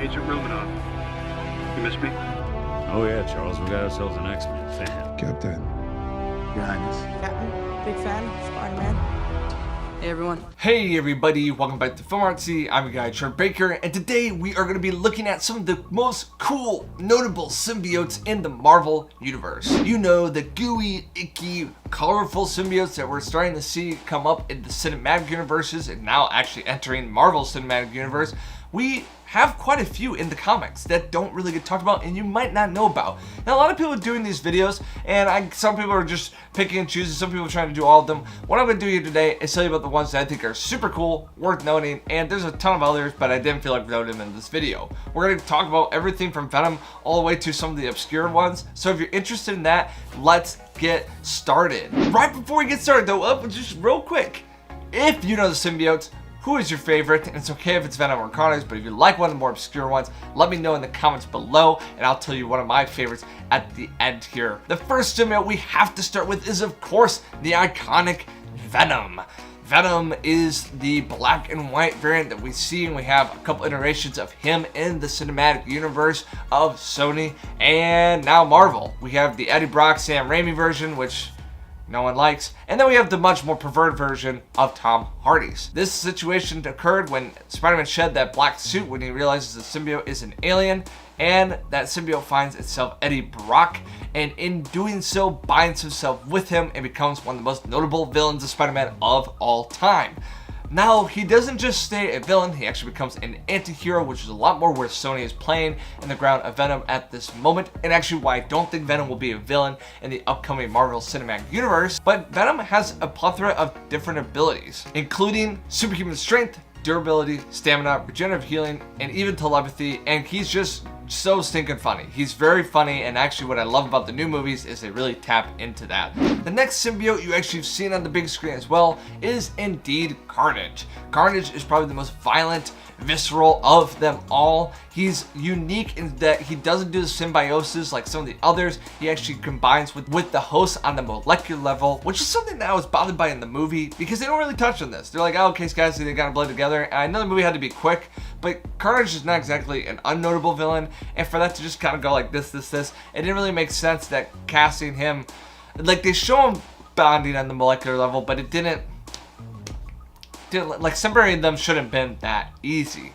Agent Romanoff. You miss me? Oh yeah, Charles, we got ourselves an X-Men fan. Captain. Your Highness. Captain, big fan, Spider-Man. Hey everyone. Hey everybody, welcome back to Film Artsy. I'm your guy 𝘧𝘩𝘏, and today we are going to be looking at some of the most cool, notable symbiotes in the Marvel Universe. You know, the gooey, icky, colorful symbiotes that we're starting to see come up in the cinematic universes and now actually entering Marvel's cinematic universe. We have quite a few in the comics that don't really get talked about and you might not know about. Now, a lot of people are doing these videos, and some people are just picking and choosing, some people are trying to do all of them. What I'm going to do here today is tell you about the ones that I think are super cool, worth noting, and there's a ton of others, but I didn't feel like noting them in this video. We're going to talk about everything from Venom all the way to some of the obscure ones, so if you're interested in that, let's get started. Right before we get started though, just real quick, if you know the symbiotes, who is your favorite? And it's okay if it's Venom or Carnage, but if you like one of the more obscure ones, let me know in the comments below, and I'll tell you one of my favorites at the end here. The first symbiote we have to start with is, of course, the iconic Venom. Venom is the black and white variant that we see, and we have a couple iterations of him in the cinematic universe of Sony and now Marvel. We have the Eddie Brock, Sam Raimi version, which no one likes, and then we have the much more perverted version of Tom Hardy's. This situation occurred when Spider-Man shed that black suit when he realizes the symbiote is an alien, and that symbiote finds itself Eddie Brock, and in doing so binds himself with him and becomes one of the most notable villains of Spider-Man of all time. Now, he doesn't just stay a villain, he actually becomes an anti-hero, which is a lot more where Sony is playing in the ground of Venom at this moment, and actually why I don't think Venom will be a villain in the upcoming Marvel Cinematic Universe. But Venom has a plethora of different abilities, including superhuman strength, durability, stamina, regenerative healing, and even telepathy, and he's just so stinking funny. He's very funny, and actually what I love about the new movies is they really tap into that. The next symbiote you actually have seen on the big screen as well is indeed Carnage. Carnage is probably the most violent, visceral of them all. He's unique in that he doesn't do the symbiosis like some of the others. He actually combines with the host on the molecular level, which is something that I was bothered by in the movie because they don't really touch on this. They're like, oh, okay, guys, they gotta blend together. And I know the movie had to be quick, but Carnage is not exactly an unnotable villain, and for that to just kind of go like this, it didn't really make sense that casting him, like they show him bonding on the molecular level, but it didn't like separating them shouldn't have been that easy.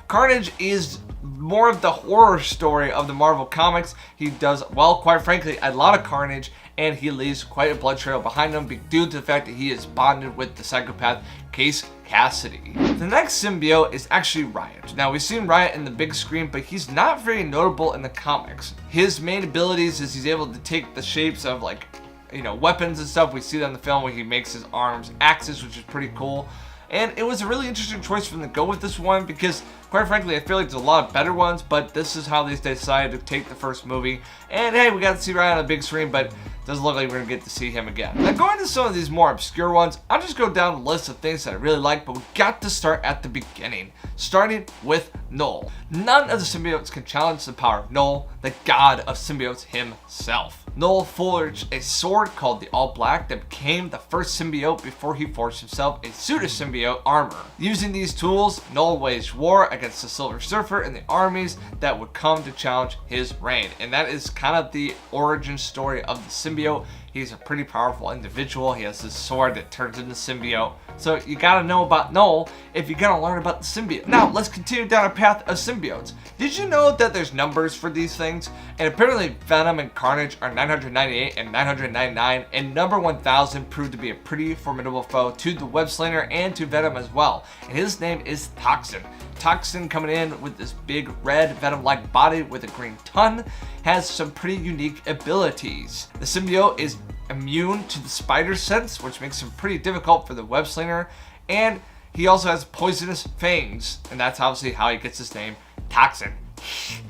Carnage is more of the horror story of the Marvel comics. He does, well, quite frankly, a lot of carnage, and he leaves quite a blood trail behind him due to the fact that he is bonded with the psychopath Case Cassidy. The next symbiote is actually Riot. Now, we've seen Riot in the big screen, but he's not very notable in the comics. His main abilities is he's able to take the shapes of, like, you know, weapons and stuff. We see that in the film where he makes his arms axes, which is pretty cool. And it was a really interesting choice for them to go with this one because, quite frankly, I feel like there's a lot of better ones, but this is how they decided to take the first movie. And hey, we got to see Ryan on a big screen, but it doesn't look like we're going to get to see him again. Now, going to some of these more obscure ones, I'll just go down the list of things that I really like, but we got to start at the beginning, starting with 𝘨. None of the symbiotes can challenge the power of 𝘨, the god of symbiotes himself. 𝘨 forged a sword called the All Black that became the first symbiote before he forged himself a suit of symbiote armor. Using these tools, 𝘨 waged war against the Silver Surfer and the armies that would come to challenge his reign. And that is kind of the origin story of the symbiote. He's a pretty powerful individual. He has this sword that turns into symbiote. So you gotta know about 𝘨 if you're gonna learn about the symbiote. Now, let's continue down a path of symbiotes. Did you know that there's numbers for these things? And apparently Venom and Carnage are 998 and 999, and number 1000 proved to be a pretty formidable foe to the web slinger and to Venom as well. And his name is Toxin. Toxin, coming in with this big red Venom-like body with a green tongue, has some pretty unique abilities. The symbiote is immune to the spider sense, which makes him pretty difficult for the web slinger, and he also has poisonous fangs, and that's obviously how he gets his name, Toxin.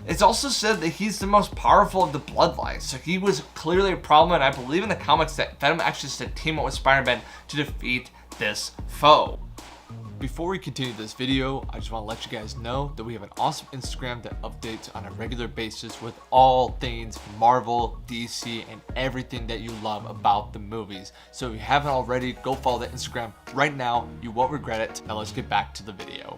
It's also said that he's the most powerful of the Bloodlines, so he was clearly a problem, and I believe in the comics that Venom actually said team up with Spider-Man to defeat this foe. Before we continue this video, I just want to let you guys know that we have an awesome Instagram that updates on a regular basis with all things Marvel, DC, and everything that you love about the movies. So if you haven't already, go follow the Instagram right now. You won't regret it. Now let's get back to the video.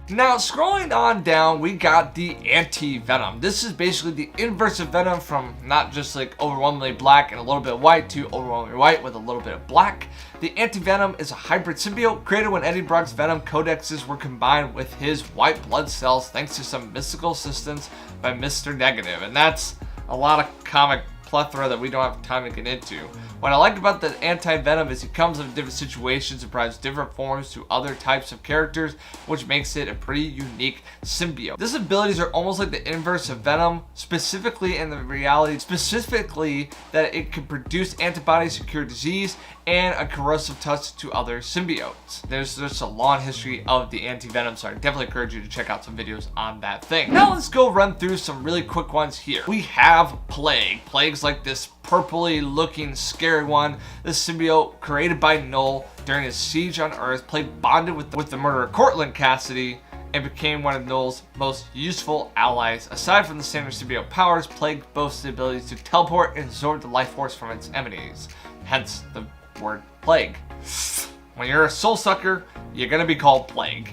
Now, scrolling on down, we got the anti-Venom. This is basically the inverse of Venom, from not just like overwhelmingly black and a little bit white to overwhelmingly white with a little bit of black. The anti-Venom is a hybrid symbiote created when Eddie Brock's Venom codexes were combined with his white blood cells thanks to some mystical assistance by Mr. Negative. And that's a lot of comic plethora that we don't have time to get into. What I like about the anti-Venom is he comes in different situations and provides different forms to other types of characters, which makes it a pretty unique symbiote. These abilities are almost like the inverse of Venom, specifically in the reality, specifically that it can produce antibodies to cure disease and a corrosive touch to other symbiotes. There's just a long history of the anti-Venom, so I definitely encourage you to check out some videos on that thing. Now let's go run through some really quick ones here. We have Plague. Plague's like this purpley looking scary one. This symbiote created by Knull during his siege on Earth. Plague bonded with the murderer Cortland Cassidy and became one of Knull's most useful allies. Aside from the standard symbiote powers, Plague boasts the ability to teleport and absorb the life force from its enemies. Hence the word Plague. When you're a soul sucker, you're gonna be called Plague.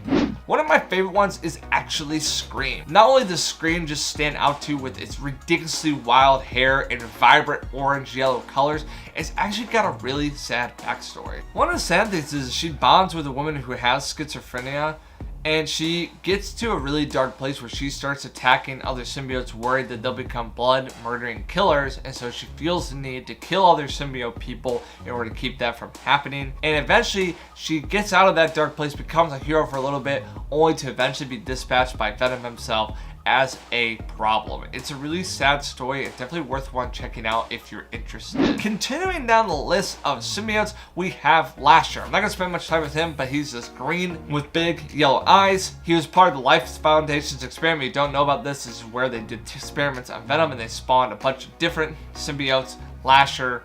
One of my favorite ones is actually Scream. Not only does Scream just stand out to with its ridiculously wild hair and vibrant orange-yellow colors, it's actually got a really sad backstory. One of the sad things is she bonds with a woman who has schizophrenia, and she gets to a really dark place where she starts attacking other symbiotes, worried that they'll become blood murdering killers, and so she feels the need to kill other symbiote people in order to keep that from happening. And eventually she gets out of that dark place, becomes a hero for a little bit, only to eventually be dispatched by Venom himself as a problem. It's a really sad story. It's definitely worth one checking out if you're interested. Continuing down the list of symbiotes, we have Lasher. I'm not gonna spend much time with him, but he's this green with big yellow eyes. He was part of the Life Foundation's experiment. If you don't know about this, this is where they did experiments on Venom and they spawned a bunch of different symbiotes. Lasher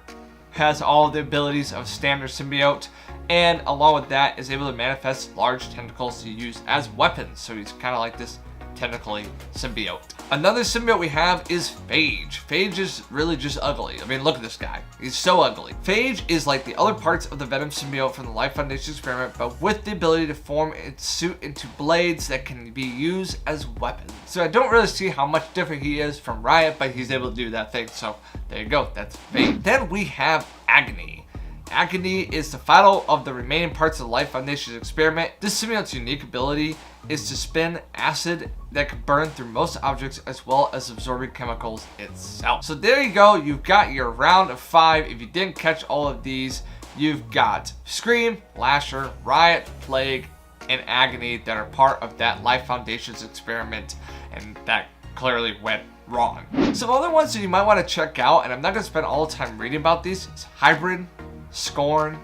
has all the abilities of standard symbiote, and along with that is able to manifest large tentacles to use as weapons. So he's kind of like this tentacly symbiote. Another symbiote we have is Phage. Phage is really just ugly. I mean, look at this guy. He's so ugly. Phage is like the other parts of the Venom symbiote from the Life Foundation experiment, but with the ability to form its suit into blades that can be used as weapons. So I don't really see how much different he is from Riot, but he's able to do that thing. So there you go. That's Phage. Then we have Agony. Agony is the final of the remaining parts of the Life Foundation's experiment. This symbiote's unique ability is to spin acid that can burn through most objects as well as absorbing chemicals itself. So there you go. You've got your round of 5. If you didn't catch all of these, you've got Scream, Lasher, Riot, Plague, and Agony that are part of that Life Foundation's experiment, and that clearly went wrong. Some other ones that you might want to check out, and I'm not going to spend all the time reading about these, is Hybrid, Scorn,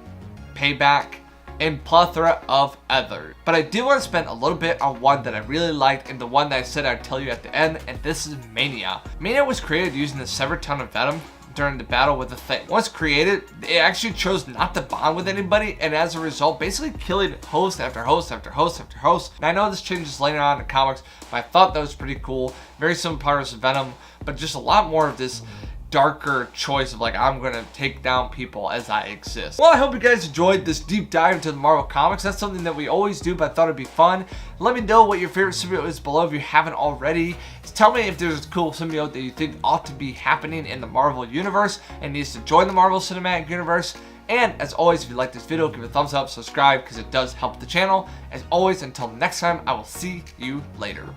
Payback, and plethora of others. But I do want to spend a little bit on one that I really liked, and the one that I said I'd tell you at the end, and this is Mania. Mania was created using the severed tongue of Venom during the battle with the Thing. Once created, it actually chose not to bond with anybody, and as a result, basically killing host after host after host after host. And I know this changes later on in the comics, but I thought that was pretty cool. Very similar parts of Venom, but just a lot more of this darker choice of like, I'm gonna take down people as I exist. Well, I hope you guys enjoyed this deep dive into the Marvel Comics. That's something that we always do, but I thought it'd be fun. Let me know what your favorite symbiote is below if you haven't already. Tell me if there's a cool symbiote that you think ought to be happening in the Marvel Universe and needs to join the Marvel Cinematic Universe. And as always, if you like this video, give it a thumbs up, subscribe, because it does help the channel. As always, until next time, I will see you later.